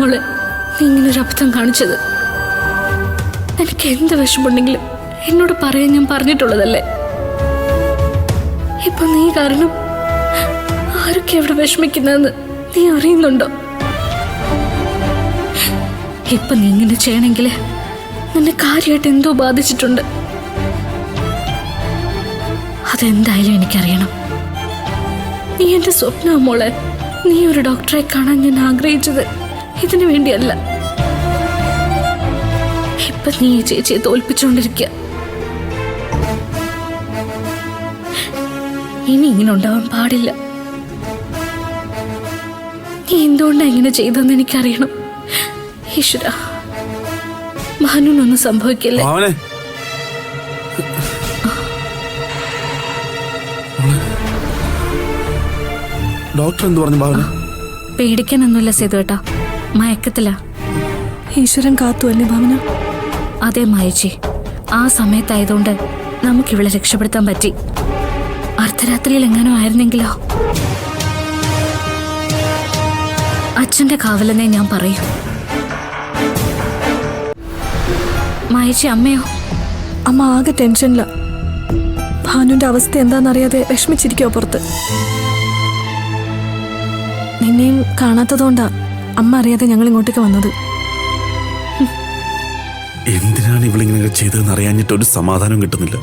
മോളെ നീ ഇങ്ങനൊരു അബദ്ധം കാണിച്ചത്. എനിക്ക് എന്ത് വിഷമുണ്ടെങ്കിലും എന്നോട് പറയാൻ ഞാൻ പറഞ്ഞിട്ടുള്ളതല്ലേ. ഇപ്പൊ നീ കാരണം ആരൊക്കെ എവിടെ വിഷമിക്കുന്നതെന്ന് നീ അറിയുന്നുണ്ടോ? ഇപ്പൊ നീ ഇങ്ങനെ ചെയ്യണമെങ്കിൽ നിന്നെ കാര്യമായിട്ട് എന്തോ ബാധിച്ചിട്ടുണ്ട്. അതെന്തായാലും എനിക്കറിയണം. നീ എന്റെ സ്വപ്ന മോളെ. നീ ഒരു ഡോക്ടറെ കാണാൻ ഞാൻ ആഗ്രഹിച്ചത് ഇതിനു വേണ്ടിയല്ല. ഇപ്പൊ നീ ഈ ചേച്ചിയെ തോൽപ്പിച്ചുകൊണ്ടിരിക്കുക. ഇനി ഇങ്ങനെ ഉണ്ടാവാൻ പാടില്ല. നീ എന്തുകൊണ്ടാ ഇങ്ങനെ ചെയ്തെന്ന് എനിക്കറിയണം. ഈശ്വര, ഭാനുനൊന്നും സംഭവിക്കില്ലേ. ഡോക്ടർ എന്ത് പറഞ്ഞു ഭാവന? പേടിക്കാനൊന്നുമില്ല സേതുവേട്ടാ, മയക്കത്തില്ല. ഈശ്വരൻ കാത്തു അല്ലേ ഭാവന? അതെ മായച്ചി, ആ സമയത്തായതുകൊണ്ട് നമുക്കിവളെ രക്ഷപ്പെടുത്താൻ പറ്റി. അർദ്ധരാത്രിയിൽ എങ്ങനോ ആയിരുന്നെങ്കിലോ. അച്ഛന്റെ കാവലെന്നേ ഞാൻ പറയൂ. മായച്ചി, അമ്മയോ? അമ്മ ആകെ ടെൻഷനില്ല. ഭാനുവിന്റെ അവസ്ഥ എന്താണെന്നറിയാതെ വിഷമിച്ചിരിക്കോ പുറത്ത്. നിന്നെയും കാണാത്തതുകൊണ്ടാ അമ്മ അറിയാതെ ഞങ്ങൾ ഇങ്ങോട്ടേക്ക് വന്നത്. എന്തിനാണ് ഇവളിങ്ങനെ ചെയ്തതെന്ന് അറിയാഞ്ഞിട്ട് ഒരു സമാധാനം കിട്ടുന്നില്ല.